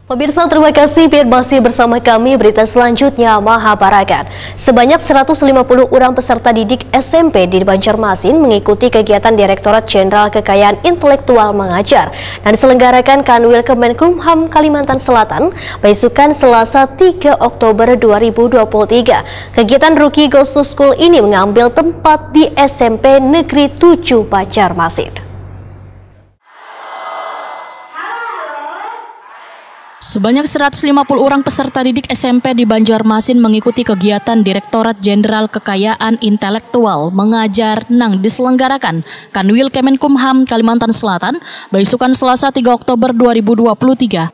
Pemirsa, terima kasih masih bersama kami. Berita selanjutnya, Mahabarakan. Sebanyak 150 orang peserta didik SMP di Banjarmasin mengikuti kegiatan Direktorat Jenderal Kekayaan Intelektual Mengajar dan diselenggarakan Kanwil Kemenkumham Kalimantan Selatan, besukan Selasa 3 Oktober 2023. Kegiatan Rookie Goes to School ini mengambil tempat di SMP Negeri 7 Banjarmasin. Sebanyak 150 orang peserta didik SMP di Banjarmasin mengikuti kegiatan Direktorat Jenderal Kekayaan Intelektual Mengajar nang diselenggarakan Kanwil Kemenkumham Kalimantan Selatan, besukan Selasa 3 Oktober 2023.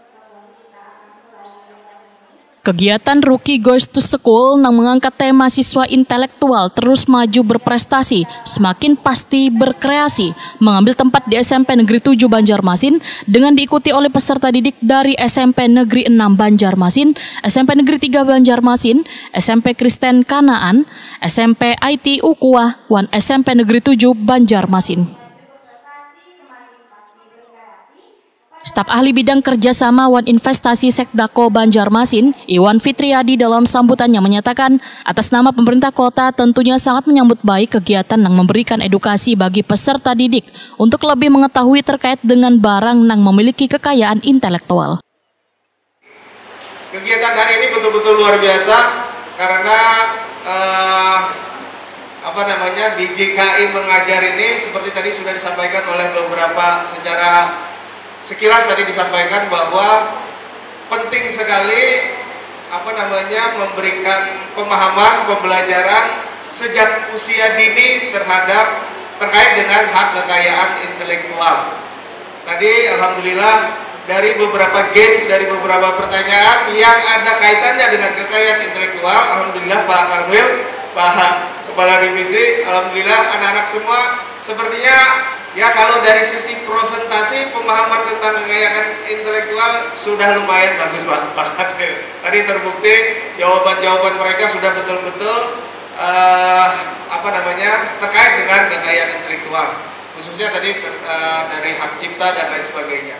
Kegiatan Rookie Goes to School nang mengangkat tema siswa intelektual terus maju berprestasi, semakin pasti berkreasi, mengambil tempat di SMP Negeri 7 Banjarmasin dengan diikuti oleh peserta didik dari SMP Negeri 6 Banjarmasin, SMP Negeri 3 Banjarmasin, SMP Kristen Kanaan, SMP IT Ukuah, dan SMP Negeri 7 Banjarmasin. Staf Ahli Bidang Kerjasama wan Investasi Sekdako Banjarmasin, Iwan Fitriadi dalam sambutannya menyatakan, atas nama pemerintah kota tentunya sangat menyambut baik kegiatan yang memberikan edukasi bagi peserta didik untuk lebih mengetahui terkait dengan barang yang memiliki kekayaan intelektual. Kegiatan hari ini betul-betul luar biasa karena di JKI Mengajar ini seperti tadi sudah disampaikan oleh beberapa sekilas tadi disampaikan bahwa penting sekali memberikan pemahaman pembelajaran sejak usia dini terkait dengan hak kekayaan intelektual. Tadi alhamdulillah dari beberapa games, dari beberapa pertanyaan yang ada kaitannya dengan kekayaan intelektual, alhamdulillah Pak Kanwil, Pak Kepala Divisi, alhamdulillah anak-anak semua sepertinya ya kalau dari sisi presentasi pemahaman tentang kekayaan intelektual sudah lumayan bagus banget. Tadi terbukti jawaban-jawaban mereka sudah betul-betul terkait dengan kekayaan intelektual, khususnya tadi dari hak cipta dan lain sebagainya.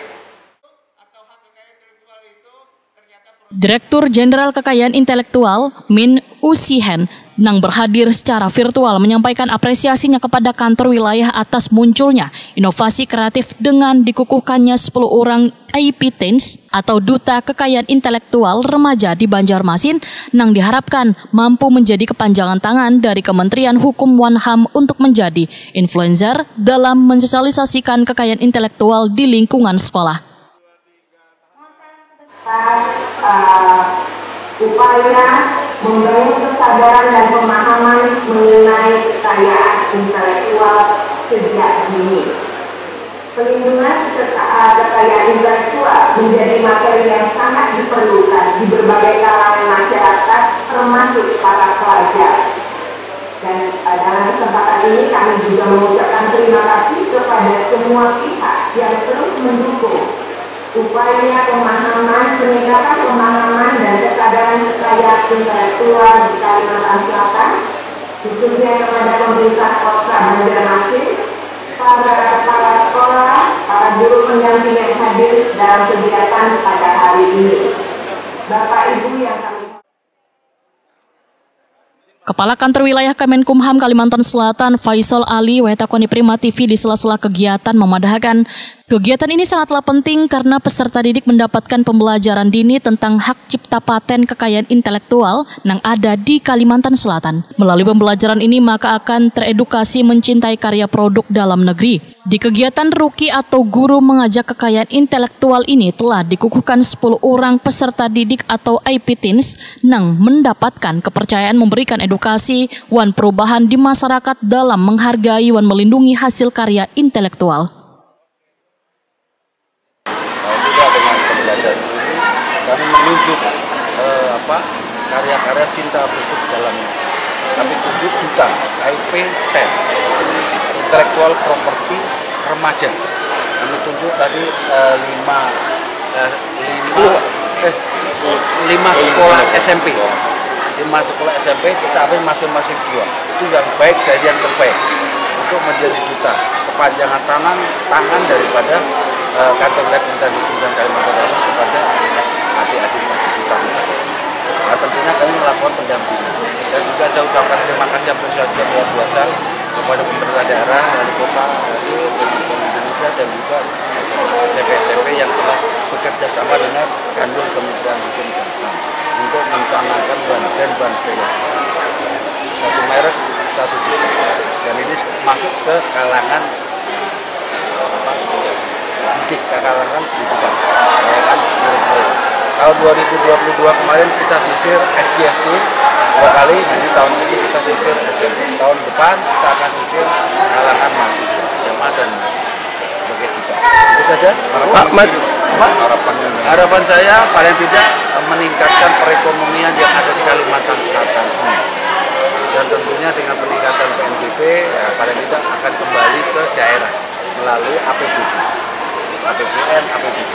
Direktur Jenderal Kekayaan Intelektual Min Usihen nang berhadir secara virtual menyampaikan apresiasinya kepada kantor wilayah atas munculnya inovasi kreatif dengan dikukuhkannya 10 orang IP Teens atau Duta Kekayaan Intelektual Remaja di Banjarmasin nang diharapkan mampu menjadi kepanjangan tangan dari Kementerian Hukum wan HAM untuk menjadi influencer dalam mensosialisasikan kekayaan intelektual di lingkungan sekolah. Upaya membangun kesadaran dan pemahaman mengenai kekayaan intelektual sejak dini. Pelindungan kekayaan intelektual menjadi materi yang sangat diperlukan di berbagai kalangan masyarakat, termasuk para pelajar. Dan dalam kesempatan ini kami juga mengucapkan terima kasih kepada semua pihak yang terus mendukung upaya peningkatan pemahaman dan kesadaran kekayaan intelektual di Kalimantan Selatan, khususnya kepada pemerintah kota Banjarmasin, para kepala sekolah, para guru pendamping yang hadir dalam kegiatan pada hari ini. Bapak Ibu yang kami Kepala Kantor Wilayah Kemenkumham Kalimantan Selatan Faisal Ali Wetakoni Prima TV di sela-sela kegiatan memadahkan kegiatan ini sangatlah penting karena peserta didik mendapatkan pembelajaran dini tentang hak cipta paten kekayaan intelektual yang ada di Kalimantan Selatan. Melalui pembelajaran ini maka akan teredukasi mencintai karya produk dalam negeri. Di kegiatan Rookie atau Guru Mengajak Kekayaan Intelektual ini telah dikukuhkan 10 orang peserta didik atau IP Teens yang mendapatkan kepercayaan memberikan edukasi wan perubahan di masyarakat dalam menghargai wan melindungi hasil karya intelektual. Juga dengan pembelajaran ini kami menunjuk karya-karya cinta produk dalam kami tunjuk duta IP 10 Intellectual Property Remaja. Kami tunjuk tadi 5 sekolah SMP. 5 sekolah SMP kita ambil masing-masing 2. Itu yang baik dari yang terbaik untuk menjadi duta kepanjangan tangan daripada kantor wilayah Kementerian Hukum dan Kalimantan Selatan kepada adik-adik kita. Nah, tentunya kami melakukan pendampingan. Dan juga saya ucapkan terima kasih apresiasi yang luar biasa kepada pemerintah daerah, wali kota, Indonesia, dan juga SMP yang telah bekerja sama dengan Kanwil Kementerian Hukum dan HAM untuk mencanangkan dan ban film. Satu merek, satu desa. Dan ini masuk ke kalangan didik, ke kalangan pendidikan. Tahun 2022 kemarin kita sisir SD 2 kali, nanti tahun ini kita sisir SMP. Tahun depan kita akan sisir kalangan mahasiswa SMA dan mahasiswa. Sebagai kita. Itu saja. Harapan saya paling tidak meningkatkan perekonomian yang ada di Kalimantan Selatan. Dan tentunya dengan peningkatan PNBP, ya, paling tidak akan kembali ke daerah melalui APBD, APBN, APBD.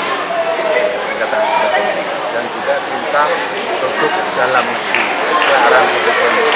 Dan juga cinta produk dalam negeri sesuai arahan Presiden.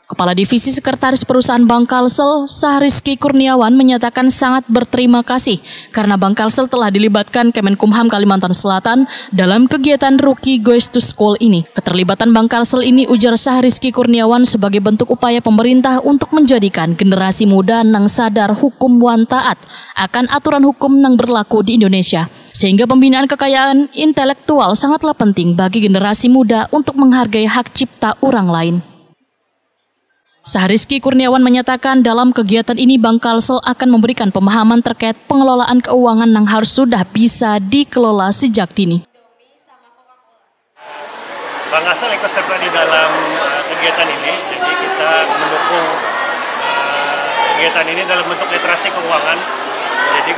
Kepala Divisi Sekretaris Perusahaan Bank Kalsel, Sahrizky Kurniawan menyatakan sangat berterima kasih karena Bank Kalsel telah dilibatkan Kemenkumham Kalimantan Selatan dalam kegiatan Rookie Goes to School ini. Keterlibatan Bank Kalsel ini, ujar Sahrizky Kurniawan, sebagai bentuk upaya pemerintah untuk menjadikan generasi muda nang sadar hukum wan taat akan aturan hukum yang berlaku di Indonesia. Sehingga pembinaan kekayaan intelektual sangatlah penting bagi generasi muda untuk menghargai hak cipta orang lain. Sahrizky Kurniawan menyatakan dalam kegiatan ini Bank Kalsel akan memberikan pemahaman terkait pengelolaan keuangan yang harus sudah bisa dikelola sejak dini. Bank Kalsel ikut serta di dalam kegiatan ini, jadi kita mendukung kegiatan ini dalam bentuk literasi keuangan, jadi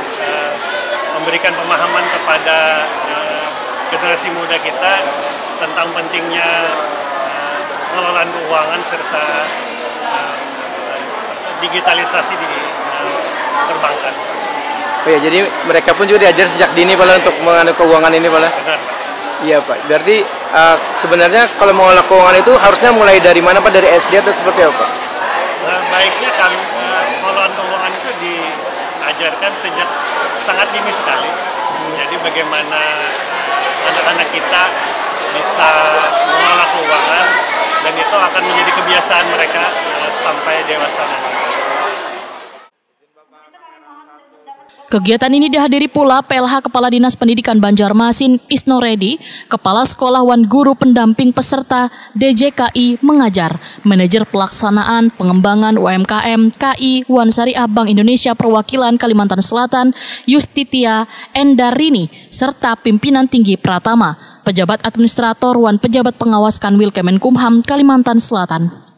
memberikan pemahaman kepada generasi muda kita tentang pentingnya pengelolaan keuangan serta digitalisasi di perbankan. Oh ya, jadi mereka pun juga diajar sejak dini Pak untuk mengenai keuangan ini Pak. Benar. Iya Pak. Berarti sebenarnya kalau mengelola keuangan itu harusnya mulai dari mana Pak? Dari SD atau seperti apa? Sebaiknya kan pengelolaan keuangan itu diajarkan sejak sangat dini sekali. Jadi bagaimana anak-anak kita bisa mengelola keuangan dan itu akan menjadi kebiasaan mereka sampai dewasa nanti. Kegiatan ini dihadiri pula PLH Kepala Dinas Pendidikan Banjarmasin Isno Reddy, Kepala Sekolah Wan Guru Pendamping Peserta DJKI Mengajar, Manajer Pelaksanaan Pengembangan UMKM KI Wan Syariah Bank Indonesia Perwakilan Kalimantan Selatan Yustitia Endarini, serta pimpinan tinggi Pratama, pejabat administrator Wan Pejabat Pengawas Kanwil Kemenkumham Kalimantan Selatan.